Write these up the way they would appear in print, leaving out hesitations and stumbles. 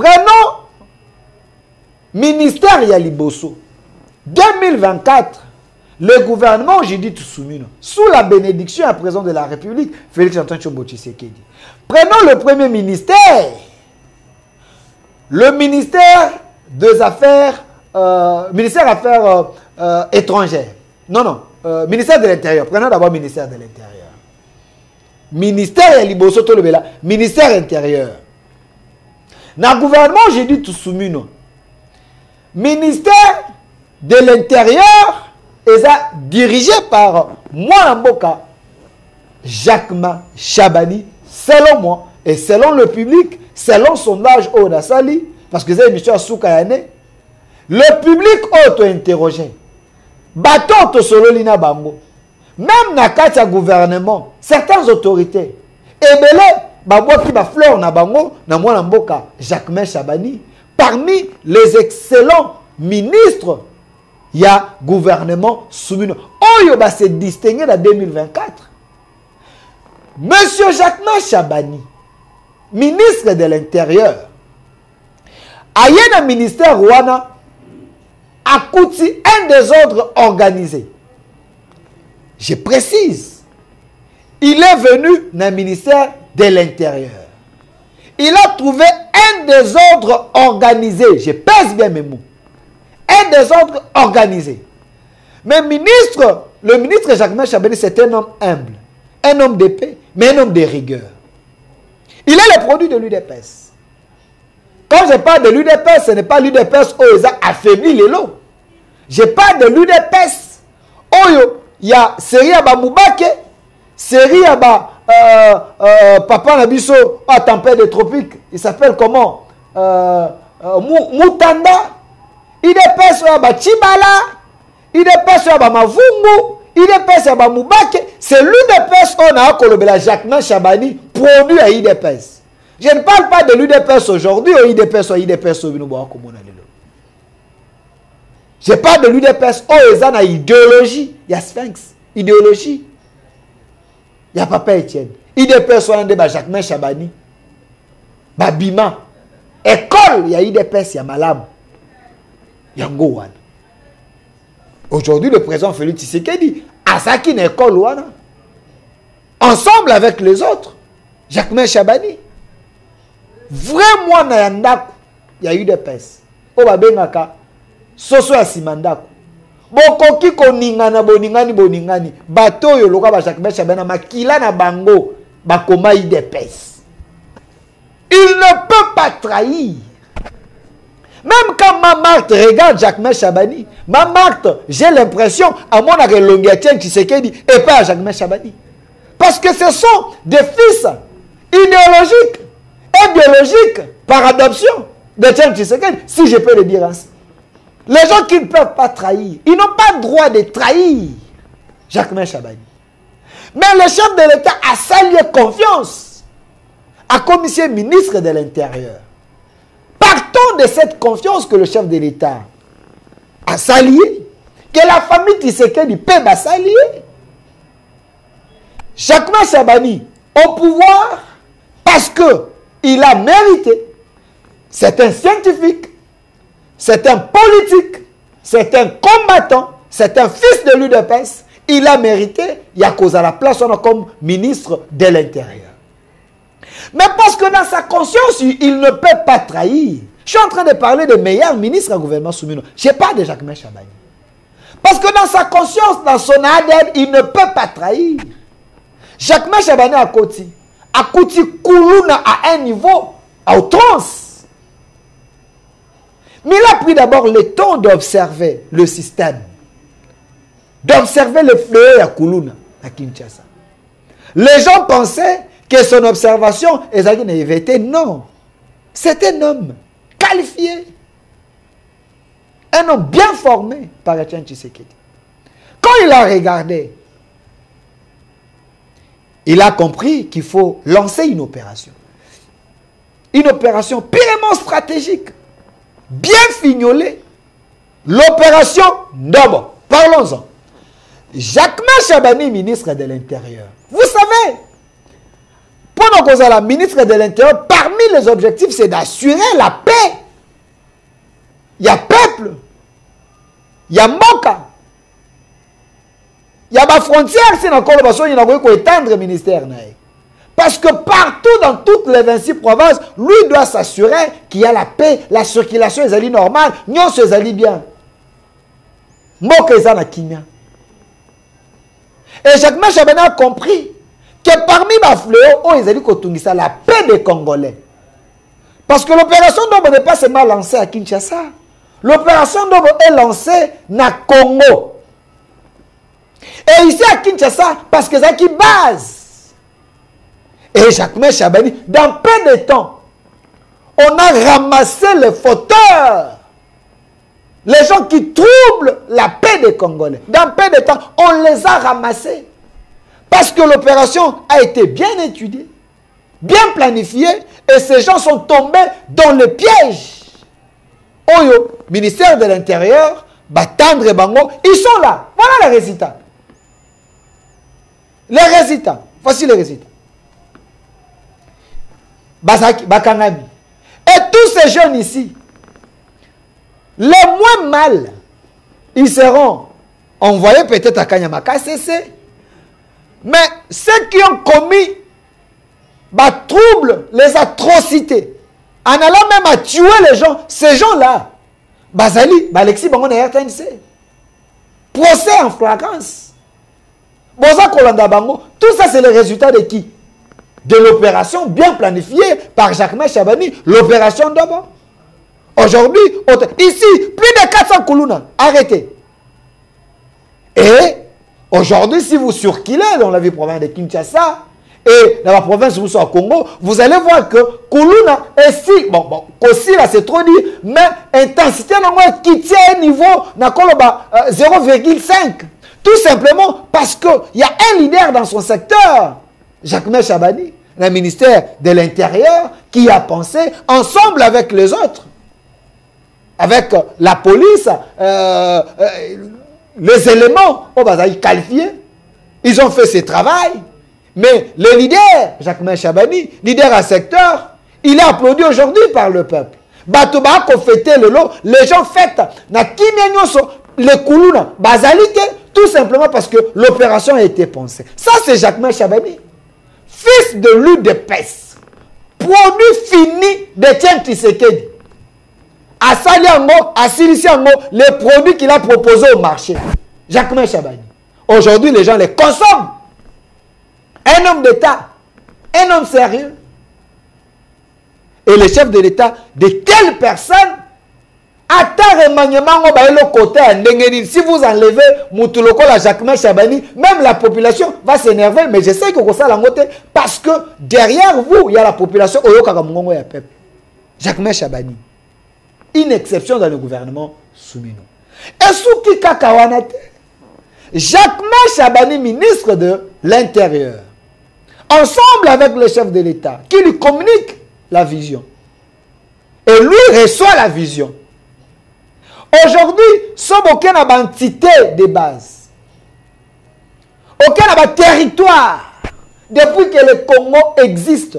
Prenons ministère Yaliboso. 2024, le gouvernement Judith Soumino, sous la bénédiction à présent de la République, Félix Antoine Tshombo Tshisekedi. Prenons le premier ministère, le ministère des Affaires, ministère des Affaires étrangères. Non, ministère de l'Intérieur. Prenons d'abord ministère de l'Intérieur. Ministère Yaliboso Tolobela, ministère intérieur. Dans le gouvernement Judith Soumino, ministère de l'Intérieur est dirigé par Mwanamboka Jacquemain Chabani, selon moi, et selon le public, selon sondage Odasali, parce que c'est une mission à Soukayane, le public auto-interrogé. Bateau auto-sololina bango. Même dans le gouvernement, certaines autorités, et belé, babo qui va fleur na bango, na Mwanamboka Jacquemain Chabani, parmi les excellents ministres, il y a gouvernement Soumino. Oyo va se distinguer en 2024. Monsieur Jacquemain Chabani, ministre de l'Intérieur, a un ministère Rwanda a coûté un désordre organisé. Je précise, il est venu dans le ministère de l'Intérieur. Il a trouvé un désordre organisé. Je pèse bien mes mots. Un désordre organisé. Mais le ministre Jacquemain Chabani, c'est un homme humble, un homme de paix, mais un homme de rigueur. Il est le produit de l'UDPS. Quand je parle de l'UDPS, ce n'est pas l'UDPS où ils ont affaibli les lots. Je parle de l'UDPS où il y a Série Aba Moubake, Série Aba Papa Nabiso à tempête des tropiques. Il s'appelle comment Moutanda. Il est sur Aba Chibala, il est sur Aba Mavungu, il est sur Aba Moubake. C'est l'UDPS on a Kolobela Jacquemain Chabani produit à IDPS. Je ne parle pas de l'UDPS aujourd'hui au IDPS au IDPS au Binoboa comme on a dit. Je parle de l'UDPS où ils ont une idéologie. Il y a Sphinx, idéologie. Il y a Papa Etienne. IDPS on a des Jacquemain Chabani. Babima. École, il y a IDPS, il y a Malam. Yango wana. Aujourd'hui, le président Félix Tshisekedi a saki une école wana. Ensemble avec les autres. Jacquemain Chabani. Vraiment, il y a eu des pèses. Oba bengaka. Soso ya simandako. Bokoki koningana boningani. Bato yo loka ba Jacquemain Chabani makila na bango. Bakoma eu des pèses. Il ne peut pas trahir. Même quand Mamarte regarde Jacquemain Chabani, Mamarte, j'ai l'impression, à mon avis, Longuetienne Tshisekedi et pas à Jacquemain Chabani. Parce que ce sont des fils idéologiques et biologiques par adoption de Tshisekedi, si je peux le dire ainsi. Les gens qui ne peuvent pas trahir, ils n'ont pas le droit de trahir Jacquemain Chabani. Mais le chef de l'État a salué confiance à commissaire ministre de l'Intérieur. Partons de cette confiance que le chef de l'État a salué, que la famille Tshisekedi peut saluer. Jacquemain Chabani au pouvoir parce qu'il a mérité. C'est un scientifique, c'est un politique, c'est un combattant, c'est un fils de l'UDPS. Il a mérité, il y a cause à la place comme ministre de l'Intérieur. Mais parce que dans sa conscience, il ne peut pas trahir. Je suis en train de parler de meilleur ministre au gouvernement Soumino. Je ne parle pas de Jacquemain Chabani. Parce que dans sa conscience, dans son ADN, il ne peut pas trahir. Jacquemain Chabani a Kouti Koulouna à un niveau à outrance. Mais il a pris d'abord le temps d'observer le système. D'observer le fléau à Koulouna, à Kinshasa. Les gens pensaient que son observation était non. C'est un homme qualifié. Un homme bien formé par Etienne Tshisekedi. Quand il a regardé, il a compris qu'il faut lancer une opération. Une opération purement stratégique. Bien fignolée. L'opération Ndobo. Parlons-en. Jacquemain Chabani, ministre de l'Intérieur. Vous savez, pour la ministre de l'Intérieur, parmi les objectifs, c'est d'assurer la paix. Il y a peuple, il y a mboka, il y a ma frontière, c'est encore le basson, il y a étendre le ministère. Parce que partout dans toutes les 26 provinces, lui doit s'assurer qu'il y a la paix, la circulation est normale, nous sommes bien. Mboka est na Kimia. Et Jacques Chabani a compris que parmi les fléaux, ils ont dit la paix des Congolais. Parce que l'opération Ndobo n'est pas seulement lancée à Kinshasa. L'opération Ndobo est lancée na Congo. Et ici à Kinshasa, parce que c'est qui base. Et Jacques Chabani, dans peu de temps, on a ramassé les fauteurs. Les gens qui troublent la paix des Congolais. Dans peu de temps, on les a ramassés. Parce que l'opération a été bien étudiée, bien planifiée, et ces gens sont tombés dans le piège. Oyo, ministère de l'Intérieur, Batandre et Bango, ils sont là. Voilà les résultats. Les résultats. Voici les résultats. Basaki, Bakangami. Et tous ces jeunes ici, les moins mal, ils seront envoyés peut-être à Kanyamaka CC. Mais ceux qui ont commis troubles, les atrocités, en allant même à tuer les gens, ces gens-là, Bazali, Alexis Bangon et RTNC, procès en flagrance. Boza Kolanda Bango, tout ça c'est le résultat de qui? De l'opération bien planifiée par Jacques Chabani, l'opération d'abord. Aujourd'hui, ici, plus de 400 Koulouna, arrêtez. Et aujourd'hui, si vous circulez dans la ville province de Kinshasa et dans la province où vous êtes au Congo, vous allez voir que Koulouna est si, bon, aussi là c'est trop dit, mais intensité qui tient un niveau 0,5. Tout simplement parce qu'il y a un leader dans son secteur, Jacques Chabani, le ministère de l'Intérieur, qui a pensé ensemble avec les autres, avec la police, les éléments, qualifiés, ils ont fait ce travail. Mais le leader, Jacques Chabani, leader à secteur, il est applaudi aujourd'hui par le peuple. Batoba ko fêté le lot, les gens fêtent na kimia le Koulouna, bazalité, tout simplement parce que l'opération a été pensée. Ça c'est Jacques Chabani, fils de l'UDPS, produit fini de Tiens Tshisekedi. À Saliango, à Siliciango, les produits qu'il a proposés au marché. Jacques Chabani. Aujourd'hui, les gens les consomment. Un homme d'État, un homme sérieux. Et le chef de l'État, de telles personnes, si vous enlevez Moutuloko, la Jacques Chabani, même la population va s'énerver. Mais je sais que ça l'a noté parce que derrière vous, il y a la population. Jacques Chabani. Une exception dans le gouvernement Soumino. Et sous qui Kakawanate, Jacques Chabani, ministre de l'Intérieur, ensemble avec le chef de l'État, qui lui communique la vision. Et lui reçoit la vision. Aujourd'hui, sommes aucun entité de base. Aucun territoire. Depuis que le Congo existe,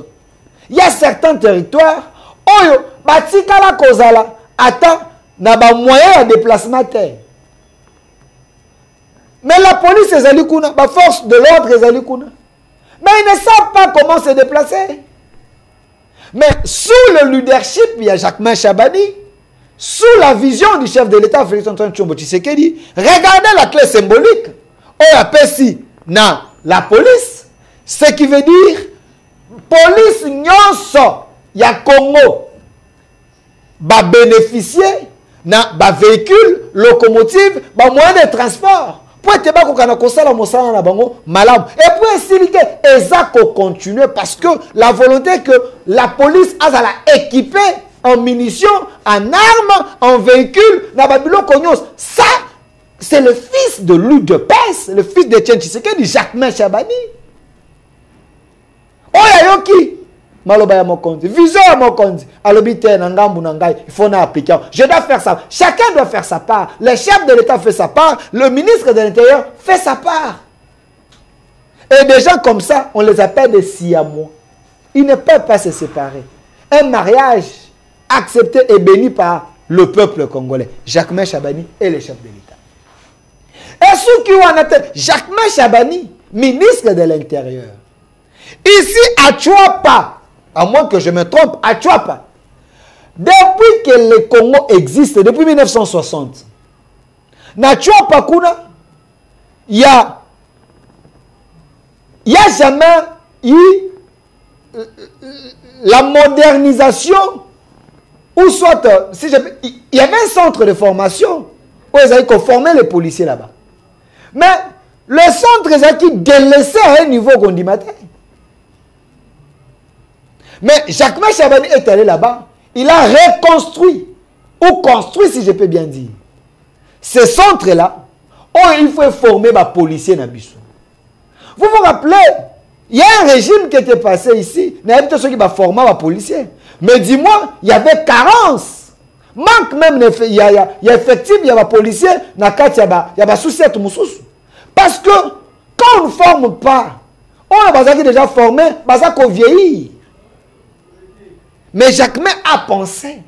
il y a certains territoires où Batikala Kozala attend n'a moyen de déplacement terre. Mais la police est alikuna, la force de l'ordre est alikuna. Mais ils ne savent pas comment se déplacer. Mais sous le leadership, il y a Jacques Chabani, sous la vision du chef de l'État, Félix Antoine Tshombo Tshisekedi, regardez la clé symbolique. On appelle ici la police, ce qui veut dire police nyonso ya Congo va bénéficier d'un véhicule, locomotive, d'un moyen de transport. Pour être malam. Et pour expliquer, Ezako continuer parce que la volonté que la police a équipée en munitions, en armes, en véhicules, ça, c'est le fils de l'UDPS, le fils de Tiens Tshisekedi, Jacques Chabani. Oyayoki, Maloba ya Mokonzi, Vision ya Mokonzi, Alobite Nangambu Nangai, il faut appliquer. Je dois faire ça. Chacun doit faire sa part. Le chef de l'État fait sa part, le ministre de l'Intérieur fait sa part. Et des gens comme ça, on les appelle des Siamois. Ils ne peuvent pas se séparer. Un mariage accepté et béni par le peuple congolais. Jacquemain Chabani est le chef de l'État. Et ceux qui ont en tête, Jacquemain Chabani, ministre de l'Intérieur. Ici, à Tchouapa, à moins que je me trompe, à Tchouapa, depuis que le Congo existe, depuis 1960, na Tchouapa kuna, il y a jamais eu la modernisation, ou soit, il y avait un centre de formation où ils avaient formé les policiers là-bas. Mais le centre est qui délaissé à un niveau gondimatin. Mais Jacquemain Chabani est allé là-bas, il a reconstruit, ou construit si je peux bien dire, ce centre-là, où il faut former les policiers dans Bissou. Vous vous rappelez, il y a un régime qui était passé ici, il y avait ceux qui va former les policiers. Mais dis-moi, il y avait carence. Manque même, il y a effectivement, il y a des policiers, il y a des soucis. Parce que quand on ne forme pas, on a déjà formé, on vieillit. Mais Jacquemain a pensé,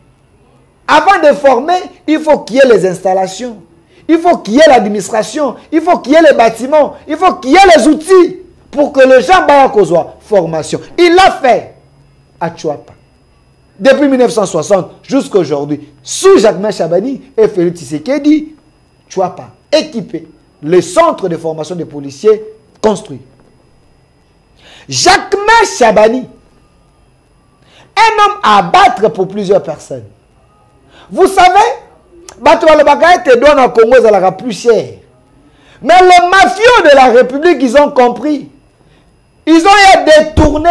avant de former, il faut qu'il y ait les installations, il faut qu'il y ait l'administration, il faut qu'il y ait les bâtiments, il faut qu'il y ait les outils pour que les gens aient formation. Il l'a fait à Tchouapa. Depuis 1960 jusqu'à aujourd'hui, sous Jacquemain Chabani et Félix Tshisekedi, Tchouapa, équipé, le centre de formation des policiers construit. Jacquemain Chabani, un homme à abattre pour plusieurs personnes. Vous savez, te donne en Congo, ça sera plus cher. Mais les mafieux de la République, ils ont compris. Ils ont détourné.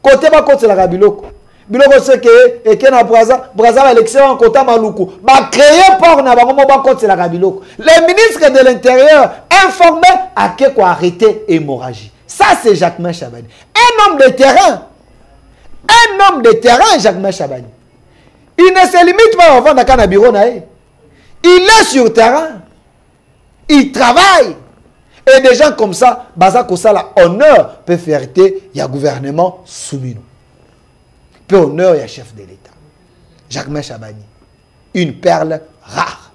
Côté de la Biloko. Biloko c'est que, et que na Braza élection côté Maluku. Ba créer pour na bango ba côté la Biloko. Les ministres de l'Intérieur informés à que quoi arrêter hémorragie. Ça c'est Jacquemain Chabani. Un homme de terrain. Un homme de terrain, Jacquemain Chabani. Il ne se limite pas à vendre dans bureau. Il est sur terrain. Il travaille. Et des gens comme ça, Baza Kosala, honneur, peut faire il y a gouvernement soumis. Peu honneur, il y a chef de l'État. Jacquemain Chabani. Une perle rare.